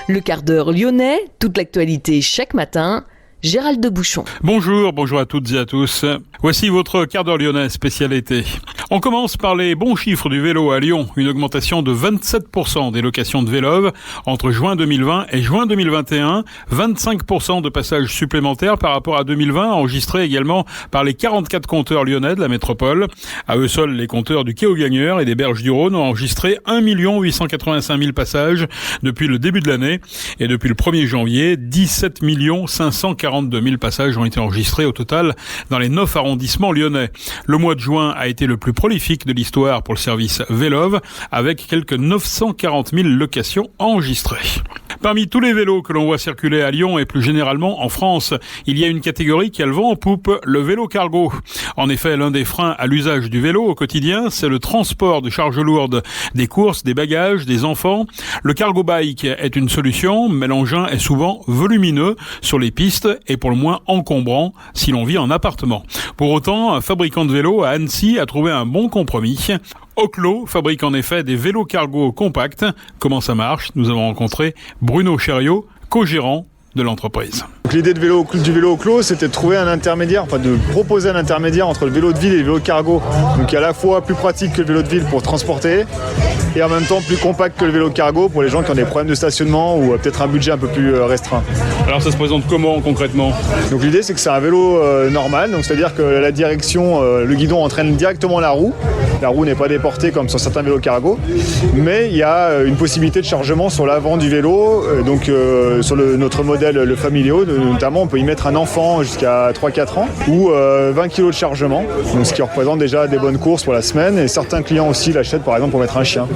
Le quart d'heure lyonnais, toute l'actualité chaque matin. Gérald de Bouchon. Bonjour à toutes et à tous. Voici votre quart d'heure lyonnais spécialité. On commence par les bons chiffres du vélo à Lyon. Une augmentation de 27% des locations de Vélove entre juin 2020 et juin 2021. 25% de passages supplémentaires par rapport à 2020, enregistrés également par les 44 compteurs lyonnais de la métropole. À eux seuls, les compteurs du Quai aux Gagneurs et des Berges du Rhône ont enregistré 1 885 000 passages depuis le début de l'année. Et depuis le 1er janvier, 17 542 000 passages ont été enregistrés au total dans les 9 arrondissements lyonnais. Le mois de juin a été le plus prolifique de l'histoire pour le service Vélove, avec quelques 940 000 locations enregistrées. Parmi tous les vélos que l'on voit circuler à Lyon et plus généralement en France, il y a une catégorie qui a le vent en poupe, le vélo cargo. En effet, l'un des freins à l'usage du vélo au quotidien, c'est le transport de charges lourdes, des courses, des bagages, des enfants. Le cargo bike est une solution, mais l'engin est souvent volumineux sur les pistes et pour le moins encombrant si l'on vit en appartement. Pour autant, un fabricant de vélos à Annecy a trouvé un bon compromis. Oclo fabrique en effet des vélos cargo compacts. Comment ça marche ? Nous avons rencontré Bruno Chériot, co-gérant de l'entreprise. Donc l'idée du vélo Oclo, c'était de trouver un intermédiaire, de proposer un intermédiaire entre le vélo de ville et le vélo cargo. Donc qui est à la fois plus pratique que le vélo de ville pour transporter et en même temps plus compact que le vélo cargo pour les gens qui ont des problèmes de stationnement ou peut-être un budget un peu plus restreint. Alors ça se présente comment concrètement ? Donc l'idée c'est que c'est un vélo normal, donc c'est-à-dire que la direction, le guidon entraîne directement la roue. La roue n'est pas déportée comme sur certains vélos cargo, mais il y a une possibilité de chargement sur l'avant du vélo, sur notre modèle le Familio, notamment on peut y mettre un enfant jusqu'à 3-4 ans ou 20 kg de chargement, donc ce qui représente déjà des bonnes courses pour la semaine, et certains clients aussi l'achètent par exemple pour mettre un chien.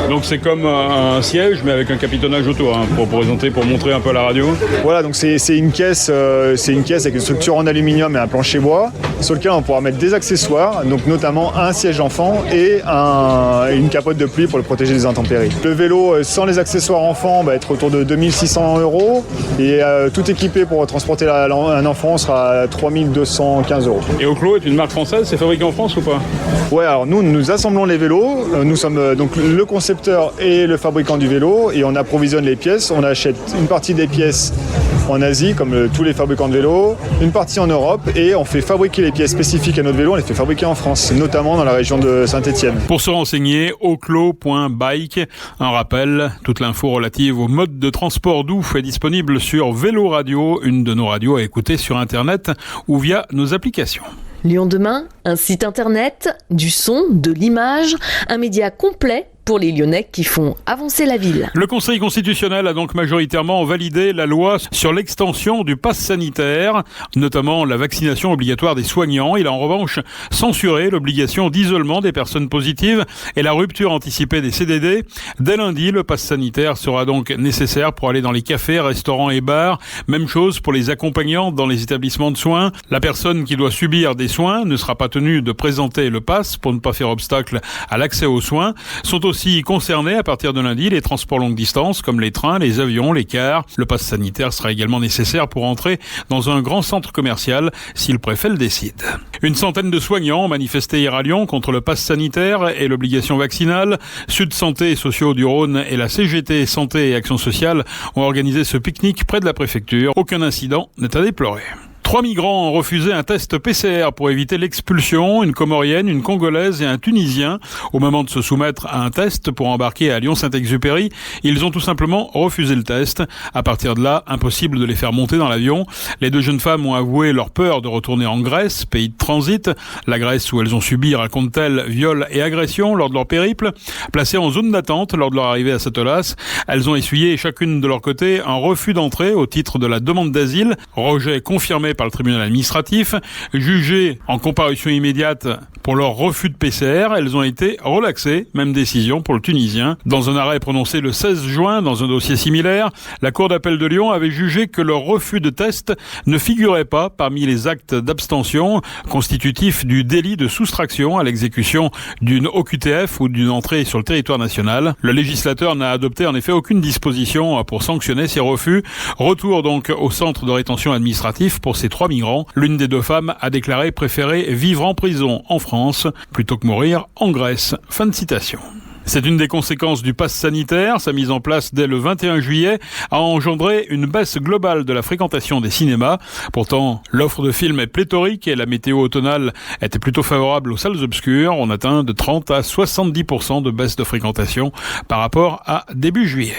Donc c'est comme un siège mais avec un capitonnage autour, pour montrer un peu à la radio. Voilà, donc c'est une caisse avec une structure en aluminium et un plancher bois sur lequel on pourra mettre des accessoires, donc notamment un siège enfant et une capote de pluie pour le protéger des intempéries. Le vélo sans les accessoires enfants va être autour de 2 600 € et tout équipé pour transporter un enfant sera à 3 215 €. Et Oclo est une marque française, c'est fabriqué en France ou pas ? Ouais, alors nous assemblons les vélos, nous sommes donc le concepteur et le fabricant du vélo et on approvisionne les pièces, on achète une partie des pièces en Asie comme tous les fabricants de vélos, une partie en Europe et on fait fabriquer les pièces spécifiques à notre vélo, on les fait fabriquer en France, notamment dans la région de Saint-Étienne. Pour se renseigner, oclo.bike. Un rappel, toute l'info relative au mode de transport doux est disponible sur Vélo Radio, une de nos radios à écouter sur Internet ou via nos applications. Lyon demain, un site internet, du son, de l'image, un média complet pour les Lyonnais qui font avancer la ville. Le Conseil constitutionnel a donc majoritairement validé la loi sur l'extension du pass sanitaire, notamment la vaccination obligatoire des soignants. Il a en revanche censuré l'obligation d'isolement des personnes positives et la rupture anticipée des CDD. Dès lundi, le pass sanitaire sera donc nécessaire pour aller dans les cafés, restaurants et bars. Même chose pour les accompagnants dans les établissements de soins. La personne qui doit subir des soins ne sera pas tenue de présenter le pass pour ne pas faire obstacle à l'accès aux soins. Sont aussi concernés à partir de lundi les transports longue distance comme les trains, les avions, les cars. Le pass sanitaire sera également nécessaire pour entrer dans un grand centre commercial si le préfet le décide. Une centaine de soignants ont manifesté hier à Lyon contre le pass sanitaire et l'obligation vaccinale. Sud Santé et Sociaux du Rhône et la CGT Santé et Action Sociale ont organisé ce pique-nique près de la préfecture. Aucun incident n'est à déplorer. 3 migrants ont refusé un test PCR pour éviter l'expulsion, une Comorienne, une Congolaise et un Tunisien. Au moment de se soumettre à un test pour embarquer à Lyon-Saint-Exupéry, ils ont tout simplement refusé le test. À partir de là, impossible de les faire monter dans l'avion. Les deux jeunes femmes ont avoué leur peur de retourner en Grèce, pays de transit. La Grèce où elles ont subi, racontent-elles, viols et agressions lors de leur périple. Placées en zone d'attente lors de leur arrivée à Satolas, elles ont essuyé chacune de leur côté un refus d'entrée au titre de la demande d'asile. Rejet confirmé par le tribunal administratif. Jugées en comparution immédiate pour leur refus de PCR, elles ont été relaxées. Même décision pour le Tunisien. Dans un arrêt prononcé le 16 juin dans un dossier similaire, la Cour d'appel de Lyon avait jugé que leur refus de test ne figurait pas parmi les actes d'abstention constitutifs du délit de soustraction à l'exécution d'une OQTF ou d'une entrée sur le territoire national. Le législateur n'a adopté en effet aucune disposition pour sanctionner ces refus. Retour donc au centre de rétention administratif pour ces 3 migrants. L'une des 2 femmes a déclaré préférer vivre en prison en France plutôt que mourir en Grèce. Fin de citation. C'est une des conséquences du pass sanitaire. Sa mise en place dès le 21 juillet a engendré une baisse globale de la fréquentation des cinémas. Pourtant, l'offre de films est pléthorique et la météo automnale était plutôt favorable aux salles obscures. On atteint de 30 à 70% de baisse de fréquentation par rapport à début juillet.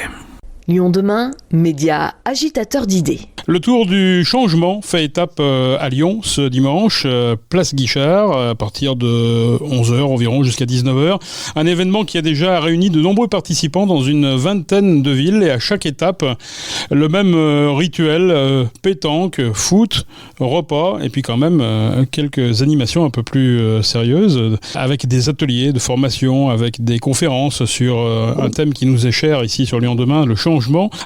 Lyon demain, média agitateur d'idées. Le tour du changement fait étape à Lyon ce dimanche, place Guichard, à partir de 11h environ jusqu'à 19h. Un événement qui a déjà réuni de nombreux participants dans une vingtaine de villes et à chaque étape, le même rituel, pétanque, foot, repas et puis quand même quelques animations un peu plus sérieuses avec des ateliers de formation, avec des conférences sur un thème qui nous est cher ici sur Lyon demain, le changement.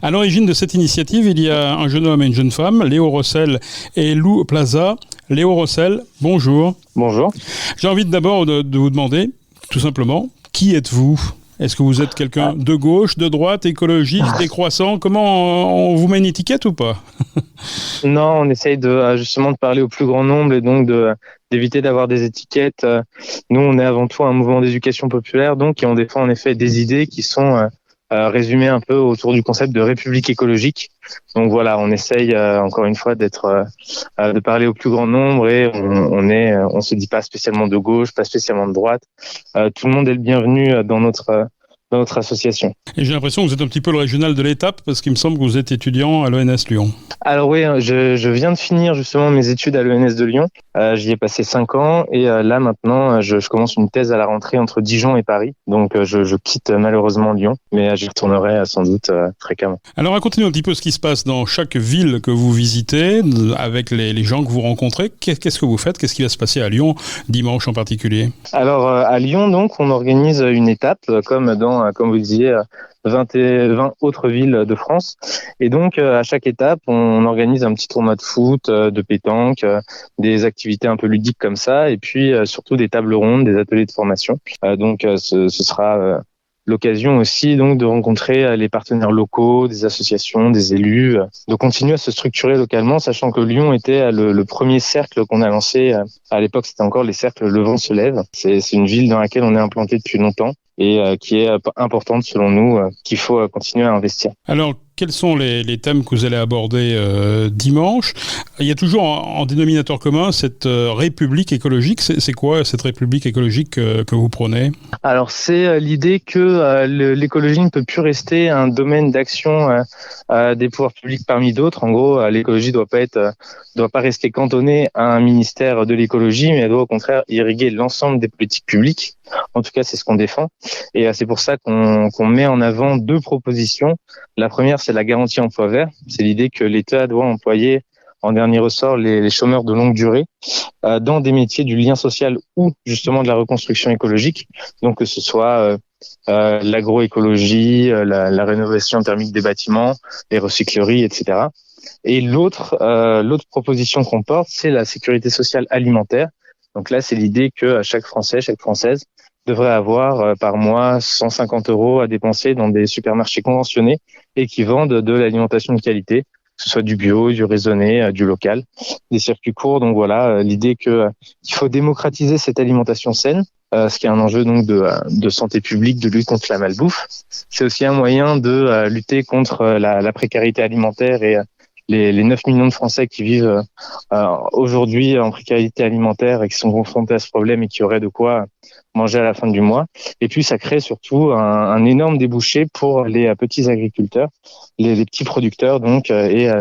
À l'origine de cette initiative, il y a un jeune homme et une jeune femme, Léo Rossel et Lou Plaza. Léo Rossel, bonjour. Bonjour. J'ai envie d'abord de vous demander, tout simplement, qui êtes-vous ? Est-ce que vous êtes quelqu'un de gauche, de droite, écologiste, décroissant ? Comment on vous met une étiquette ou pas ? Non, on essaye justement de parler au plus grand nombre et donc d'éviter d'avoir des étiquettes. Nous, on est avant tout un mouvement d'éducation populaire, donc, et on défend en effet des idées qui sont résumées un peu autour du concept de république écologique. Donc voilà, on essaye encore une fois de parler au plus grand nombre et on se dit pas spécialement de gauche, pas spécialement de droite. Tout le monde est le bienvenu dans notre association. Et j'ai l'impression que vous êtes un petit peu le régional de l'étape parce qu'il me semble que vous êtes étudiant à l'ENS Lyon. Alors oui, je viens de finir justement mes études à l'ENS de Lyon. J'y ai passé 5 ans et là maintenant je commence une thèse à la rentrée entre Dijon et Paris. Donc je quitte malheureusement Lyon, mais j'y retournerai sans doute fréquemment. Alors racontez-nous un petit peu ce qui se passe dans chaque ville que vous visitez, avec les gens que vous rencontrez. Qu'est-ce que vous faites ? Qu'est-ce qui va se passer à Lyon dimanche en particulier ? Alors à Lyon donc on organise une étape comme vous le disiez, 20 autres villes de France. Et donc, à chaque étape, on organise un petit tournoi de foot, de pétanque, des activités un peu ludiques comme ça, et puis surtout des tables rondes, des ateliers de formation. Donc, ce sera l'occasion aussi donc de rencontrer les partenaires locaux, des associations, des élus, de continuer à se structurer localement, sachant que Lyon était le premier cercle qu'on a lancé. À l'époque, c'était encore les cercles Le Vent se lève. C'est une ville dans laquelle on est implanté depuis longtemps et qui est importante selon nous, qu'il faut continuer à investir. Alors, quels sont les thèmes que vous allez aborder dimanche ? Il y a toujours en dénominateur commun cette république écologique. C'est quoi cette république écologique que vous prônez ? Alors, c'est l'idée que l'écologie ne peut plus rester un domaine d'action des pouvoirs publics parmi d'autres. En gros, l'écologie doit pas rester cantonnée à un ministère de l'écologie, mais elle doit au contraire irriguer l'ensemble des politiques publiques. En tout cas, c'est ce qu'on défend. Et c'est pour ça qu'on met en avant 2 propositions. La première, c'est la garantie emploi vert. C'est l'idée que l'État doit employer en dernier ressort les chômeurs de longue durée dans des métiers du lien social ou justement de la reconstruction écologique. Donc que ce soit l'agroécologie, la rénovation thermique des bâtiments, les recycleries, etc. Et l'autre proposition qu'on porte, c'est la sécurité sociale alimentaire. Donc là, c'est l'idée que chaque Français, chaque Française devrait avoir par mois 150 € à dépenser dans des supermarchés conventionnés et qui vendent de l'alimentation de qualité, que ce soit du bio, du raisonné, du local, des circuits courts. Donc voilà, l'idée qu'il faut démocratiser cette alimentation saine, ce qui est un enjeu donc de santé publique, de lutte contre la malbouffe. C'est aussi un moyen de lutter contre la précarité alimentaire et les 9 millions de Français qui vivent aujourd'hui en précarité alimentaire et qui sont confrontés à ce problème et qui auraient de quoi manger à la fin du mois. Et puis, ça crée surtout un énorme débouché pour les petits agriculteurs, les petits producteurs, donc, et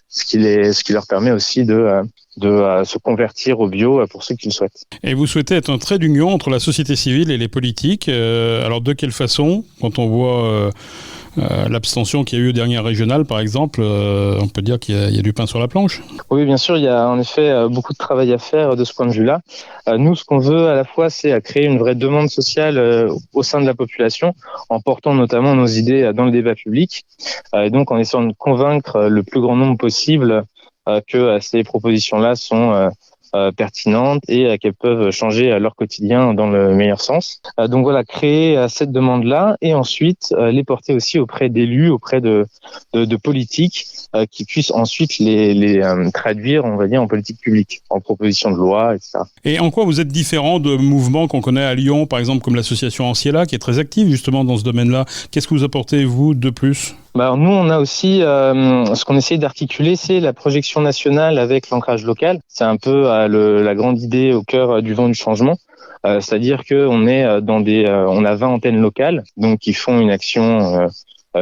ce qui leur permet aussi de se convertir au bio pour ceux qui le souhaitent. Et vous souhaitez être un trait d'union entre la société civile et les politiques. Alors, de quelle façon ? Quand on voit l'abstention qu'il y a eu aux dernières régionales, par exemple, on peut dire qu'il y a du pain sur la planche. Oui, bien sûr, il y a en effet beaucoup de travail à faire de ce point de vue-là. Nous, ce qu'on veut à la fois, c'est créer une vraie demande sociale au sein de la population, en portant notamment nos idées dans le débat public, et donc en essayant de convaincre le plus grand nombre possible que ces propositions-là sont pertinentes et qu'elles peuvent changer leur quotidien dans le meilleur sens. Donc voilà, créer cette demande-là et ensuite les porter aussi auprès d'élus, auprès de politiques qui puissent ensuite les traduire, on va dire, en politique publique, en proposition de loi, etc. Et en quoi vous êtes différent de mouvements qu'on connaît à Lyon, par exemple comme l'association Anciella, qui est très active justement dans ce domaine-là? Qu'est-ce que vous apportez, vous, de plus? Alors nous, on a aussi ce qu'on essaie d'articuler, c'est la projection nationale avec l'ancrage local. C'est un peu la grande idée au cœur du vent du changement. C'est-à-dire que on est on a 20 antennes locales, donc qui font une action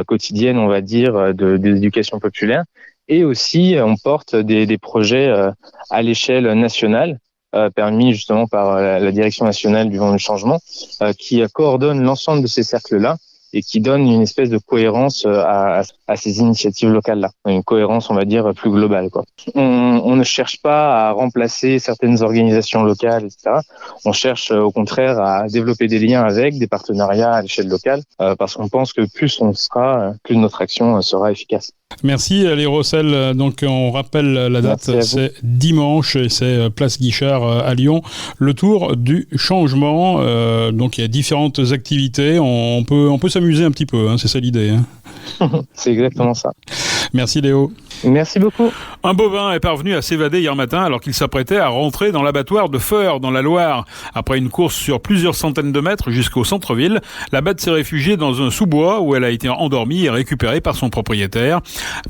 quotidienne, on va dire, d'éducation populaire. Et aussi, on porte des projets à l'échelle nationale, permis justement par la Direction nationale du vent du changement, qui coordonne l'ensemble de ces cercles-là et qui donne une espèce de cohérence à ces initiatives locales-là. Une cohérence, on va dire, plus globale, quoi. On ne cherche pas à remplacer certaines organisations locales, etc. On cherche au contraire à développer des liens avec, des partenariats à l'échelle locale, parce qu'on pense que plus on sera, plus notre action sera efficace. Merci Léo Rossel. Donc on rappelle la date, c'est dimanche et c'est place Guichard à Lyon. Le tour du changement. Donc il y a différentes activités. On peut s'amuser un petit peu, hein, c'est ça l'idée. Hein. C'est exactement ça. Merci Léo. Merci beaucoup. Un bovin est parvenu à s'évader hier matin alors qu'il s'apprêtait à rentrer dans l'abattoir de Feur, dans la Loire. Après une course sur plusieurs centaines de mètres jusqu'au centre-ville, la bête s'est réfugiée dans un sous-bois où elle a été endormie et récupérée par son propriétaire.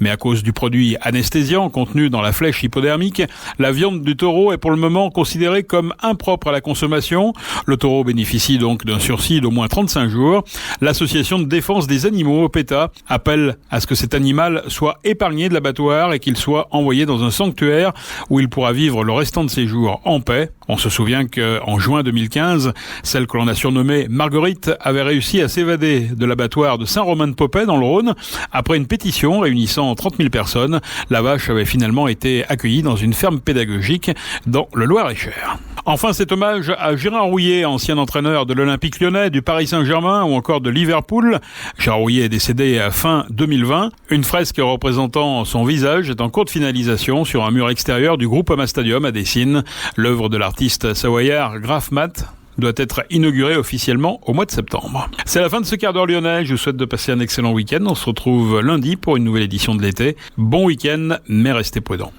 Mais à cause du produit anesthésiant contenu dans la flèche hypodermique, la viande du taureau est pour le moment considérée comme impropre à la consommation. Le taureau bénéficie donc d'un sursis d'au moins 35 jours. L'association de défense des animaux, PETA, appelle à ce que cet animal soit épargné de l'abattoir et qu'il soit envoyé dans un sanctuaire où il pourra vivre le restant de ses jours en paix. On se souvient qu'en juin 2015, celle que l'on a surnommée Marguerite avait réussi à s'évader de l'abattoir de Saint-Romain-de-Popais dans le Rhône. Après une pétition réunissant 30 000 personnes, la vache avait finalement été accueillie dans une ferme pédagogique dans le Loir-et-Cher. Enfin, cet hommage à Gérard Rouillet, ancien entraîneur de l'Olympique Lyonnais, du Paris Saint-Germain ou encore de Liverpool. Gérard Rouillet est décédé à fin 2020. Une fresque représentant son visage est en cours de finalisation sur un mur extérieur du Groupama Stadium à Dessines. L'œuvre de l'artiste savoyard Graf Mat doit être inaugurée officiellement au mois de septembre. C'est la fin de ce quart d'heure lyonnais. Je vous souhaite de passer un excellent week-end. On se retrouve lundi pour une nouvelle édition de l'été. Bon week-end, mais restez prudents.